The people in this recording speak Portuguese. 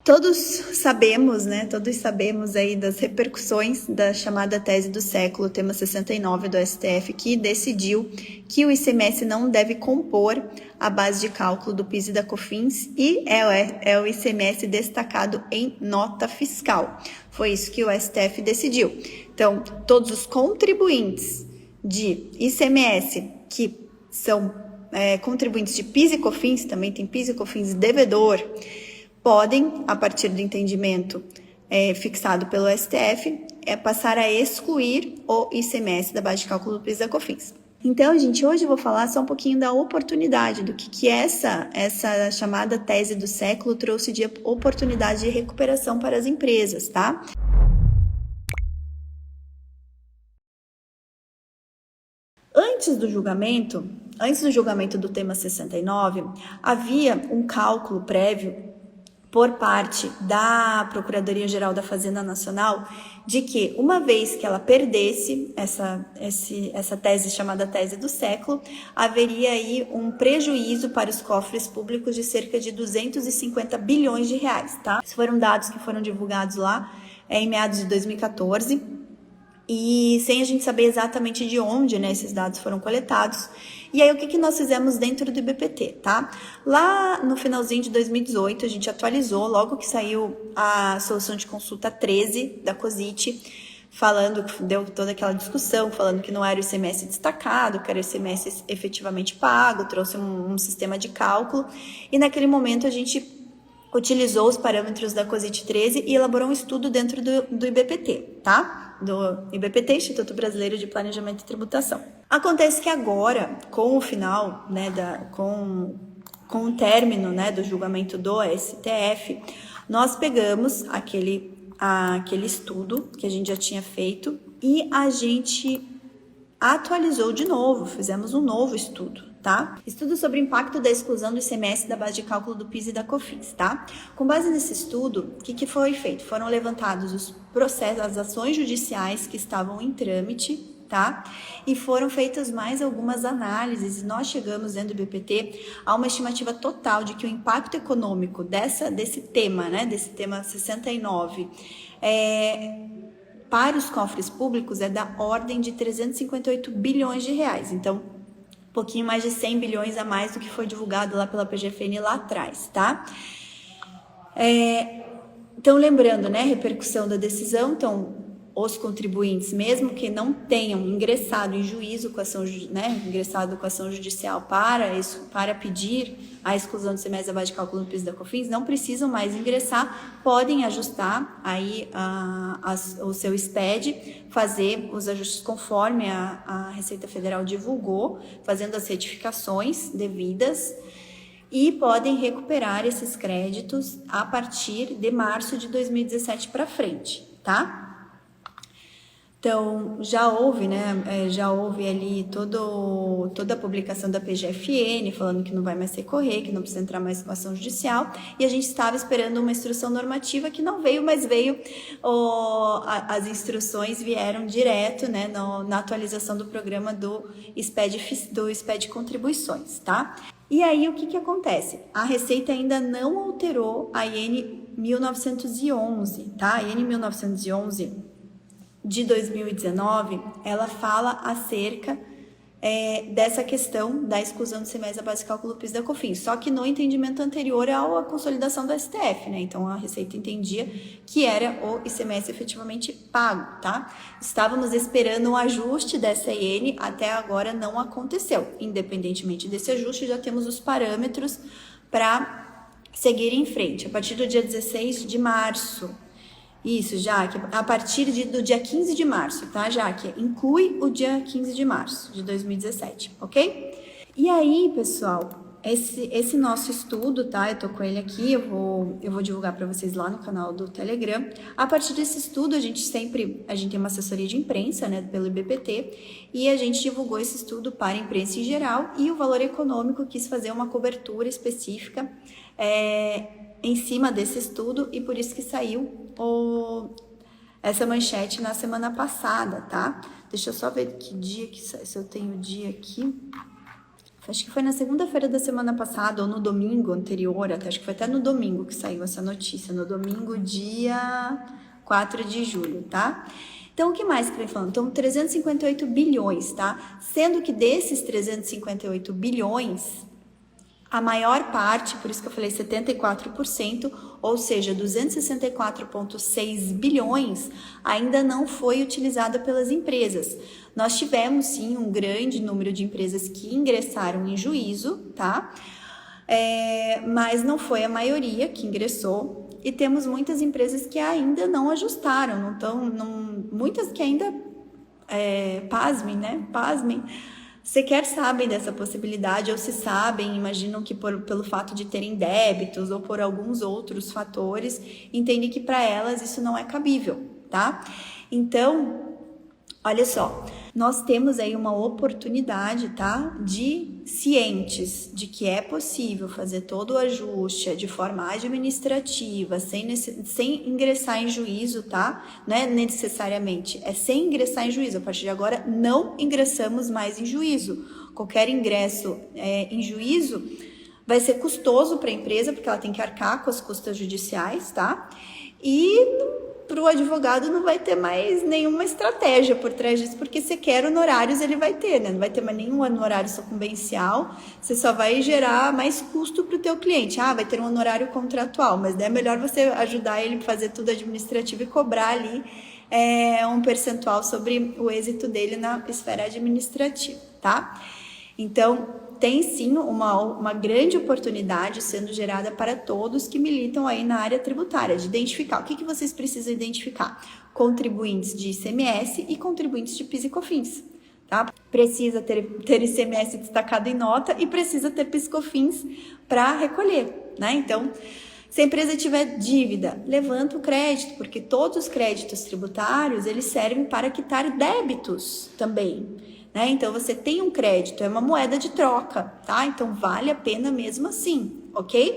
Todos sabemos, né? Todos sabemos aí das repercussões da chamada tese do século, tema 69 do STF, que decidiu que o ICMS não deve compor a base de cálculo do PIS e da COFINS e é o ICMS destacado em nota fiscal. Foi isso que o STF decidiu. Então, todos os contribuintes de ICMS que são contribuintes de PIS e COFINS, também tem PIS e COFINS devedor, podem, a partir do entendimento fixado pelo STF, passar a excluir o ICMS da base de cálculo do PIS e da COFINS. Então, gente, hoje eu vou falar só um pouquinho da oportunidade, do que essa chamada tese do século trouxe de oportunidade de recuperação para as empresas, tá? Antes do julgamento do tema 69, havia um cálculo prévio por parte da Procuradoria-Geral da Fazenda Nacional de que, uma vez que ela perdesse essa tese chamada tese do século, haveria aí um prejuízo para os cofres públicos de cerca de 250 bilhões de reais, tá? Esses foram dados que foram divulgados lá em meados de 2014, e sem a gente saber exatamente de onde, né, esses dados foram coletados. E aí, o que nós fizemos dentro do IBPT, tá? Lá no finalzinho de 2018, a gente atualizou, logo que saiu a solução de consulta 13 da COSIT, falando, deu toda aquela discussão, falando que não era o ICMS destacado, que era o ICMS efetivamente pago, trouxe um sistema de cálculo, e naquele momento a gente utilizou os parâmetros da COSIT 13 e elaborou um estudo dentro do IBPT, tá? Do IBPT, Instituto Brasileiro de Planejamento e Tributação. Acontece que agora, com o final, né, com o término, né, do julgamento do STF, nós pegamos aquele estudo que a gente já tinha feito e a gente atualizou de novo, fizemos um novo estudo, tá? Estudo sobre o impacto da exclusão do ICMS da base de cálculo do PIS e da COFINS, tá? Com base nesse estudo, o que foi feito? Foram levantados os processos, as ações judiciais que estavam em trâmite, tá? E foram feitas mais algumas análises, e nós chegamos dentro do IBPT a uma estimativa total de que o impacto econômico desse tema, né, desse tema 69, para os cofres públicos é da ordem de 358 bilhões de reais. Então, um pouquinho mais de 100 bilhões a mais do que foi divulgado lá pela PGFN lá atrás, tá? Então, lembrando, né, repercussão da decisão, então, os contribuintes, mesmo que não tenham ingressado em juízo com ação, né, ingressado com ação judicial para pedir a exclusão do ICMS da base de cálculo do PIS e da COFINS, não precisam mais ingressar, podem ajustar aí o seu SPED, fazer os ajustes conforme a Receita Federal divulgou, fazendo as retificações devidas, e podem recuperar esses créditos a partir de março de 2017 para frente, tá? Então, já houve ali toda a publicação da PGFN, falando que não vai mais recorrer, que não precisa entrar mais com ação judicial, e a gente estava esperando uma instrução normativa que não veio, mas veio, as instruções vieram direto, né, na atualização do programa do SPED Contribuições, tá? E aí, o que acontece? A Receita ainda não alterou a IN 1911, tá? A IN 1911 de 2019, ela fala acerca dessa questão da exclusão do ICMS da base de cálculo do PIS e da COFINS, só que no entendimento anterior à consolidação do STF, né? Então, a Receita entendia que era o ICMS efetivamente pago, tá? Estávamos esperando um ajuste dessa IN, até agora não aconteceu. Independentemente desse ajuste, já temos os parâmetros para seguir em frente. A partir do dia 16 de março, isso, Jaque, a partir do dia 15 de março, tá, Jaque? Inclui o dia 15 de março de 2017, ok? E aí, pessoal, esse nosso estudo, tá? Eu tô com ele aqui, eu vou divulgar para vocês lá no canal do Telegram. A partir desse estudo, a gente tem uma assessoria de imprensa, né, pelo IBPT, e a gente divulgou esse estudo para a imprensa em geral, e o Valor Econômico quis fazer uma cobertura específica em cima desse estudo, e por isso que saiu essa manchete na semana passada, tá? Deixa eu só ver que dia que sai, se eu tenho o dia aqui. acho que foi na segunda-feira da semana passada, ou no domingo anterior, acho que foi até no domingo que saiu essa notícia, no domingo, dia 4 de julho, tá? Então, o que mais que vem falando? Então, 358 bilhões, tá? Sendo que desses 358 bilhões, a maior parte, por isso que eu falei 74%, ou seja, 264,6 bilhões, ainda não foi utilizada pelas empresas. Nós tivemos, sim, um grande número de empresas que ingressaram em juízo, tá? Mas não foi a maioria que ingressou. E temos muitas empresas que ainda não ajustaram, muitas que ainda, pasmem, né? Pasmem, sequer sabem dessa possibilidade, ou se sabem, imaginam que pelo fato de terem débitos ou por alguns outros fatores, entendem que para elas isso não é cabível, tá? Então, olha só, nós temos aí uma oportunidade, tá? De cientes de que é possível fazer todo o ajuste de forma administrativa, sem ingressar em juízo, tá? Não é necessariamente, é sem ingressar em juízo. A partir de agora, não ingressamos mais em juízo. Qualquer ingresso em juízo vai ser custoso para a empresa, porque ela tem que arcar com as custas judiciais, tá? E para o advogado não vai ter mais nenhuma estratégia por trás disso, porque sequer honorários ele vai ter, né? Não vai ter mais nenhum honorário sucumbencial, você só vai gerar mais custo para o teu cliente. Vai ter um honorário contratual, mas é melhor você ajudar ele a fazer tudo administrativo e cobrar ali um percentual sobre o êxito dele na esfera administrativa, tá? Então, tem sim uma grande oportunidade sendo gerada para todos que militam aí na área tributária, de identificar. O que vocês precisam identificar? Contribuintes de ICMS e contribuintes de PIS e COFINS, tá? Precisa ter ICMS destacado em nota e precisa ter PIS e COFINS para recolher, né? Então, se a empresa tiver dívida, levanta o crédito, porque todos os créditos tributários, eles servem para quitar débitos também. Então, você tem um crédito, é uma moeda de troca, tá? Então, vale a pena mesmo assim, ok?